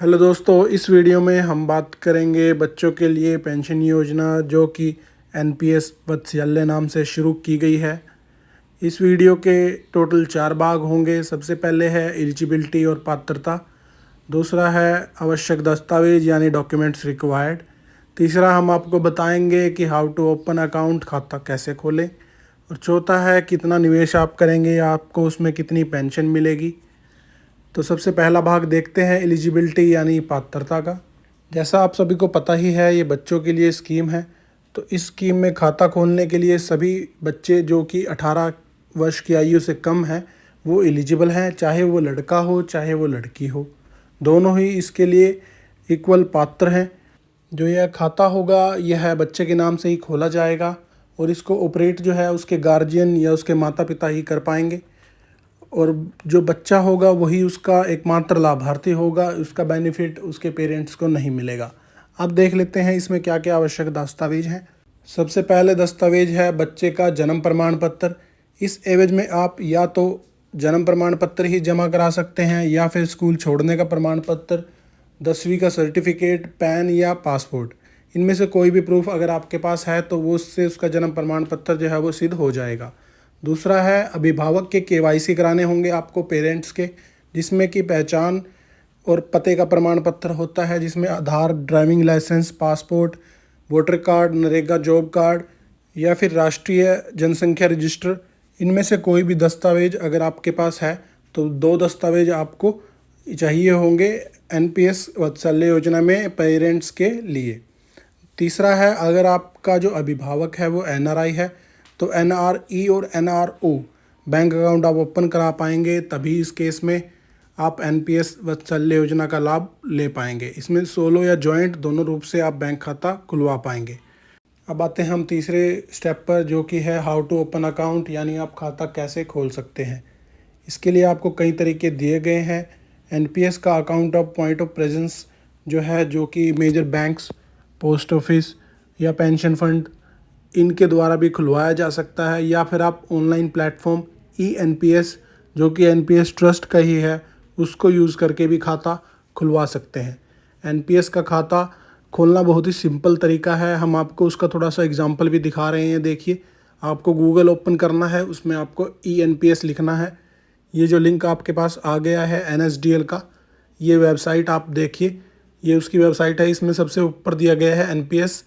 Hello दोस्तों, इस video में हम बात करेंगे बच्चों के लिए पेंशन योजना जो कि एनपीएस वात्सल्य नाम से शुरू की गई है। इस वीडियो के टोटल 4 भाग होंगे। सबसे पहले है एलिजिबिलिटी और पात्रता, दूसरा है आवश्यक दस्तावेज यानी डॉक्यूमेंट्स रिक्वायर्ड, तीसरा हम आपको बताएंगे कि हाउ टू ओपन अकाउंट, खाता कैसे खोलें, और चौथा है कितना निवेश आप करेंगे या आपको उसमें कितनी पेंशन मिलेगी। तो सबसे पहला भाग देखते हैं एलिजिबिलिटी यानी पात्रता का। जैसा आप सभी को पता ही है, ये बच्चों के लिए स्कीम है। तो इस स्कीम में खाता खोलने के लिए सभी बच्चे जो कि 18 वर्ष की आयु से कम है वो एलिजिबल हैं, चाहे वो लड़का हो चाहे वो लड़की हो, दोनों ही इसके लिए इक्वल पात्र हैं। जो यह खाता होगा यह बच्चे के नाम से ही खोला जाएगा और इसको ऑपरेट जो है उसके गार्जियन या उसके माता पिता ही कर पाएंगे, और जो बच्चा होगा वही उसका एकमात्र लाभार्थी होगा, उसका बेनिफिट उसके पेरेंट्स को नहीं मिलेगा। अब देख लेते हैं इसमें क्या क्या आवश्यक दस्तावेज हैं। सबसे पहले दस्तावेज है बच्चे का जन्म प्रमाण पत्र। इस एवज में आप या तो जन्म प्रमाण पत्र ही जमा करा सकते हैं या फिर स्कूल छोड़ने का प्रमाण पत्र, 10वीं का सर्टिफिकेट, पैन या पासपोर्ट। इनमें से कोई भी प्रूफ अगर आपके पास है तो वो उससे उसका जन्म प्रमाण पत्र जो है वो सिद्ध हो जाएगा। दूसरा है अभिभावक के केवाईसी कराने होंगे आपको पेरेंट्स के, जिसमें कि पहचान और पते का प्रमाण पत्र होता है, जिसमें Aadhaar, driving licence, passport, voter card, NREGA job card या फिर राष्ट्रीय जनसंख्या रजिस्टर। इनमें से कोई भी दस्तावेज अगर आपके पास है तो 2 दस्तावेज आपको चाहिए होंगे एनपीएस वात्सल्य योजना में पेरेंट्स के लिए। तीसरा है अगर आपका जो अभिभावक है वो एनआरआई है तो एनआरई और एनआरओ बैंक अकाउंट आप ओपन करा पाएंगे, तभी इस केस में आप एनपीएस वात्सल्य योजना का लाभ ले पाएंगे। इसमें सोलो या जॉइंट दोनों रूप से आप बैंक खाता खुलवा पाएंगे। अब आते हैं हम तीसरे स्टेप पर, जो कि है हाउ टू ओपन अकाउंट यानी आप खाता कैसे खोल सकते हैं। इसके लिए आपको कई तरीके दिए गए हैं। एनपीएस का account of point of presence जो है, जो कि मेजर बैंक्स, पोस्ट ऑफिस या पेंशन फंड, इनके द्वारा भी खुलवाया जा सकता है, या फिर आप ऑनलाइन प्लेटफॉर्म ई एनपीएस जो कि एनपीएस ट्रस्ट का ही है उसको यूज़ करके भी खाता खुलवा सकते हैं। एनपीएस का खाता खोलना बहुत ही सिंपल तरीका है, हम आपको उसका थोड़ा सा एग्जांपल भी दिखा रहे हैं। देखिए, आपको गूगल ओपन करना है, उसमें आपको ई एनपीएस लिखना है। ये जो लिंक आपके पास आ गया है एनएसडीएल का, ये वेबसाइट आप देखिए, ये उसकी वेबसाइट है। इसमें सबसे ऊपर दिया गया है एनपीएस।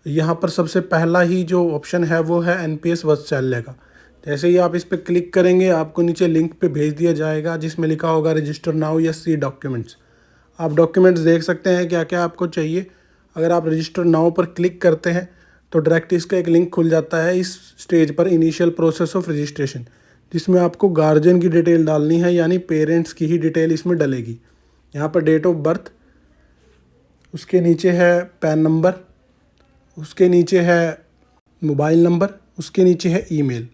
यहाँ पर सबसे पहला ही जो ऑप्शन है वो है एनपीएस वात्सल्य का। जैसे ही आप इस पर क्लिक करेंगे आपको नीचे लिंक पे भेज दिया जाएगा जिसमें लिखा होगा रजिस्टर नाउ या सी डॉक्यूमेंट्स। आप डॉक्यूमेंट्स देख सकते हैं क्या क्या आपको चाहिए। अगर आप रजिस्टर नाउ पर क्लिक करते हैं तो डायरेक्ट इसका एक लिंक खुल जाता है इस स्टेज पर, इनिशियल प्रोसेस ऑफ रजिस्ट्रेशन, जिसमें आपको गार्जियन की डिटेल डालनी है, यानी पेरेंट्स की ही डिटेल इसमें डलेगी। यहाँ पर डेट ऑफ बर्थ, उसके नीचे है पैन नंबर, उसके नीचे है मोबाइल नंबर, उसके नीचे है ईमेल।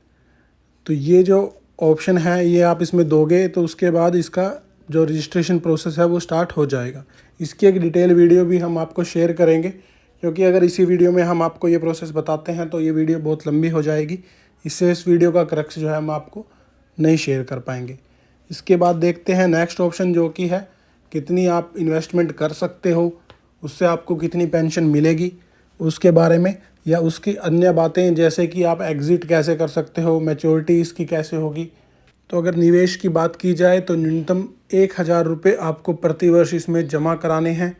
तो ये जो ऑप्शन है ये आप इसमें दोगे तो उसके बाद इसका जो रजिस्ट्रेशन प्रोसेस है वो स्टार्ट हो जाएगा। इसकी एक डिटेल वीडियो भी हम आपको शेयर करेंगे, क्योंकि अगर इसी वीडियो में हम आपको ये प्रोसेस बताते हैं तो ये वीडियो बहुत लंबी हो जाएगी। इससे इस वीडियो का क्रक्स जो है हम आपको नहीं शेयर कर पाएंगे। इसके बाद देखते हैं नेक्स्ट ऑप्शन, जो कि है कितनी आप इन्वेस्टमेंट कर सकते हो, उससे आपको कितनी पेंशन मिलेगी उसके बारे में, या उसकी अन्य बातें जैसे कि आप एग्ज़िट कैसे कर सकते हो, मैच्योरिटी इसकी कैसे होगी। तो अगर निवेश की बात की जाए तो न्यूनतम 1000 रुपये आपको प्रतिवर्ष इसमें जमा कराने हैं।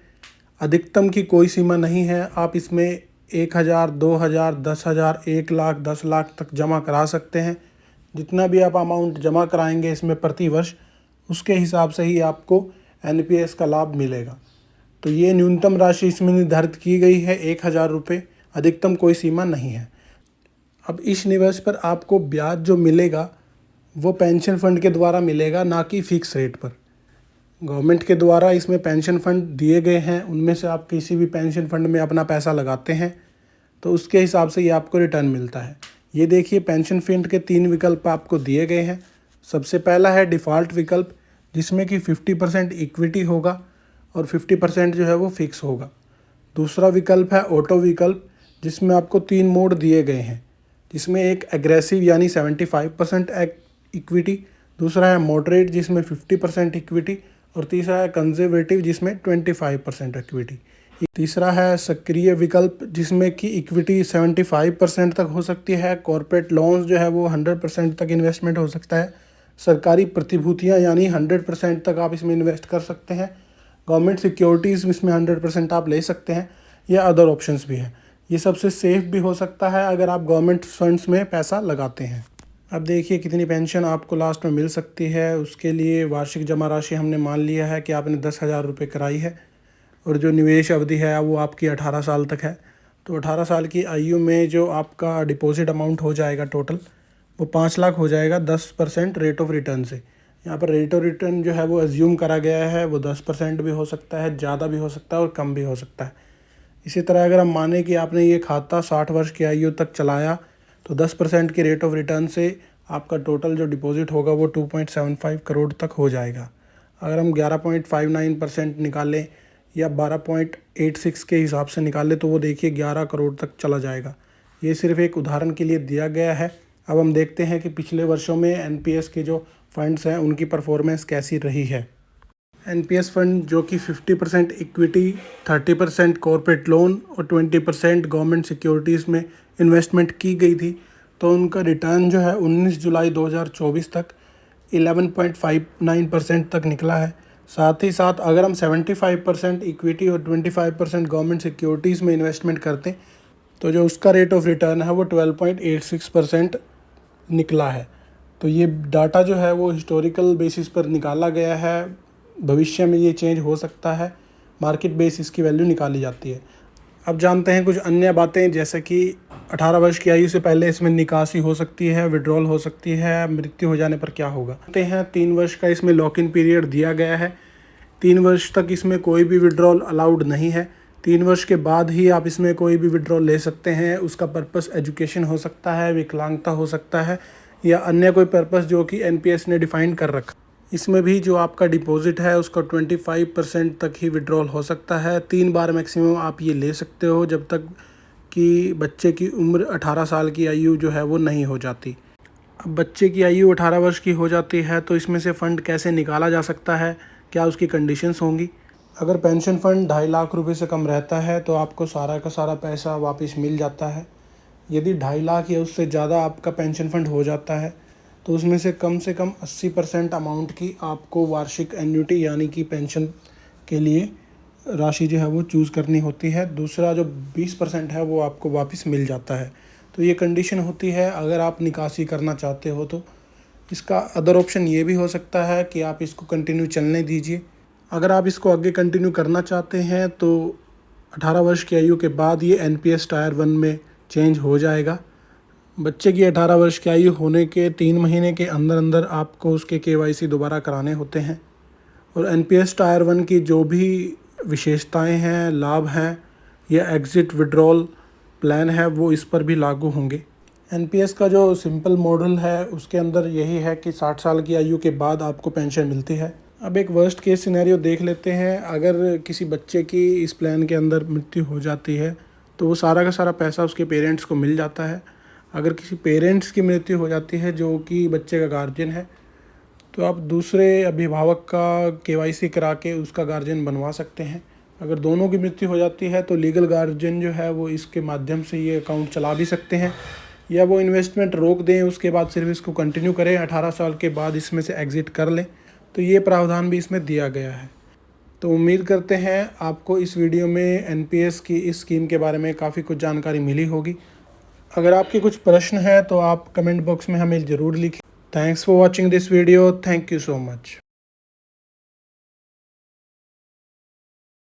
अधिकतम की कोई सीमा नहीं है, आप इसमें 1000, 2000, 10,000, 1 लाख, 10 लाख तक जमा करा सकते हैं। जितना भी आप अमाउंट जमा कराएंगे इसमें प्रति वर्ष, उसके हिसाब से ही आपको एनपीएस का लाभ मिलेगा। तो ये न्यूनतम राशि इसमें निर्धारित की गई है 1000 रुपये, अधिकतम कोई सीमा नहीं है। अब इस निवेश पर आपको ब्याज जो मिलेगा वो पेंशन फंड के द्वारा मिलेगा, ना कि फिक्स रेट पर। गवर्नमेंट के द्वारा इसमें पेंशन फंड दिए गए हैं, उनमें से आप किसी भी पेंशन फंड में अपना पैसा लगाते हैं तो उसके हिसाब से ये आपको रिटर्न मिलता है। ये देखिए, पेंशन फंड के 3 विकल्प आपको दिए गए हैं। सबसे पहला है डिफ़ॉल्ट विकल्प, जिसमें कि 50% इक्विटी होगा और 50% जो है वो फिक्स होगा। दूसरा विकल्प है ऑटो विकल्प, जिसमें आपको 3 मोड दिए गए हैं, जिसमें एक एग्रेसिव यानी 75% इक्विटी, दूसरा है मॉडरेट जिसमें 50% इक्विटी, और तीसरा है कंजर्वेटिव जिसमें 25% इक्विटी। तीसरा है सक्रिय विकल्प जिसमें कि इक्विटी 75% तक हो सकती है। कॉर्पोरेट लोन्स जो है वो 100% तक इन्वेस्टमेंट हो सकता है। सरकारी प्रतिभूतियाँ यानी 100% तक आप इसमें इन्वेस्ट कर सकते हैं। गवर्नमेंट सिक्योरिटीज़ इसमें 100% आप ले सकते हैं, या अदर ऑप्शंस भी हैं। ये सबसे सेफ़ भी हो सकता है अगर आप गवर्नमेंट फंड्स में पैसा लगाते हैं। अब देखिए कितनी पेंशन आपको लास्ट में मिल सकती है। उसके लिए वार्षिक जमा राशि हमने मान लिया है कि आपने 10,000 रुपये कराई है, और जो निवेश अवधि है वो आपकी 18 साल तक है। तो 18 साल की आयु में जो आपका डिपॉजिट अमाउंट हो जाएगा टोटल, वो 5 लाख हो जाएगा 10% रेट ऑफ रिटर्न से। यहाँ पर रेट ऑफ रिटर्न जो है वो एज्यूम करा गया है, वो 10% भी हो सकता है, ज़्यादा भी हो सकता है और कम भी हो सकता है। इसी तरह अगर हम माने कि आपने ये खाता 60 वर्ष की आयु तक चलाया, तो 10% की रेट ऑफ रिटर्न से आपका टोटल जो डिपॉजिट होगा वो 2.75 करोड़ तक हो जाएगा। अगर हम 11.59% निकालें या 12.86 के हिसाब से निकालें तो वो देखिए 11 करोड़ तक चला जाएगा। ये सिर्फ एक उदाहरण के लिए दिया गया है। अब हम देखते हैं कि पिछले वर्षों में एनपीएस के जो फंड्स हैं उनकी परफॉर्मेंस कैसी रही है। एनपीएस फंड जो कि 50% इक्विटी, 30% कॉर्पोरेट लोन और 20% गवर्नमेंट सिक्योरिटीज़ में इन्वेस्टमेंट की गई थी, तो उनका रिटर्न जो है 19 जुलाई 2024 तक 11.59% तक निकला है। साथ ही साथ अगर हम 75% इक्विटी और 25% गवर्नमेंट सिक्योरिटीज़ में इन्वेस्टमेंट करते तो जो उसका रेट ऑफ रिटर्न है वो 12.86% निकला है। तो ये डाटा जो है वो हिस्टोरिकल बेसिस पर निकाला गया है। भविष्य में ये चेंज हो सकता है, मार्केट बेस इसकी वैल्यू निकाली जाती है। अब जानते हैं कुछ अन्य बातें, जैसे कि 18 वर्ष की आयु से पहले इसमें निकासी हो सकती है, विड्रॉल हो सकती है, मृत्यु हो जाने पर क्या होगा। जानते हैं 3 वर्ष का इसमें लॉक इन पीरियड दिया गया है। 3 वर्ष तक इसमें कोई भी विड्रॉल अलाउड नहीं है। 3 वर्ष के बाद ही आप इसमें कोई भी विड्रॉल ले सकते हैं। उसका पर्पस एजुकेशन हो सकता है, विकलांगता हो सकता है, या अन्य कोई पर्पस जो कि एनपीएस ने डिफ़ाइन कर रखा। इसमें भी जो आपका डिपॉजिट है उसका 25% तक ही विड्रॉल हो सकता है। 3 बार मैक्सिमम आप ये ले सकते हो जब तक कि बच्चे की उम्र 18 साल की आयु जो है वो नहीं हो जाती। अब बच्चे की आयु 18 वर्ष की हो जाती है तो इसमें से फ़ंड कैसे निकाला जा सकता है, क्या उसकी कंडीशंस होंगी। अगर पेंशन फ़ंड 2.5 लाख रुपए से कम रहता है तो आपको सारा का सारा पैसा वापस मिल जाता है। यदि 2.5 लाख या उससे ज़्यादा आपका पेंशन फ़ंड हो जाता है तो उसमें से कम 80% अमाउंट की आपको वार्षिक एन्युटी यानी कि पेंशन के लिए राशि जो है वो चूज़ करनी होती है। दूसरा जो 20% है वो आपको वापस मिल जाता है। तो ये कंडीशन होती है अगर आप निकासी करना चाहते हो तो। इसका अदर ऑप्शन ये भी हो सकता है कि आप इसको कंटिन्यू चलने दीजिए। अगर आप इसको आगे कंटिन्यू करना चाहते हैं तो 18 वर्ष की आयु के बाद ये एनपीएस टायर 1 में चेंज हो जाएगा। बच्चे की 18 वर्ष की आयु होने के 3 महीने के अंदर अंदर आपको उसके केवाईसी दोबारा कराने होते हैं, और एनपीएस टायर 1 की जो भी विशेषताएं हैं, लाभ हैं या एग्ज़िट विड्रॉल प्लान है वो इस पर भी लागू होंगे। एनपीएस का जो सिंपल मॉडल है उसके अंदर यही है कि 60 साल की आयु के बाद आपको पेंशन मिलती है। अब एक वर्स्ट केस सिनेरियो देख लेते हैं। अगर किसी बच्चे की इस प्लान के अंदर मृत्यु हो जाती है तो वो सारा का सारा पैसा उसके पेरेंट्स को मिल जाता है। अगर किसी पेरेंट्स की मृत्यु हो जाती है जो कि बच्चे का गार्जियन है, तो आप दूसरे अभिभावक का केवाईसी करा के उसका गार्जियन बनवा सकते हैं। अगर दोनों की मृत्यु हो जाती है तो लीगल गार्जियन जो है वो इसके माध्यम से ये अकाउंट चला भी सकते हैं, या वो इन्वेस्टमेंट रोक दें, उसके बाद सिर्फ इसको कंटिन्यू करें, 18 साल के बाद इसमें से एग्ज़िट कर लें। तो ये प्रावधान भी इसमें दिया गया है। तो उम्मीद करते हैं आपको इस वीडियो में एनपीएस की इस स्कीम के बारे में काफ़ी कुछ जानकारी मिली होगी। अगर आपके कुछ प्रश्न हैं तो आप कमेंट बॉक्स में हमें ज़रूर लिखें। Thanks for watching this video. Thank you so much.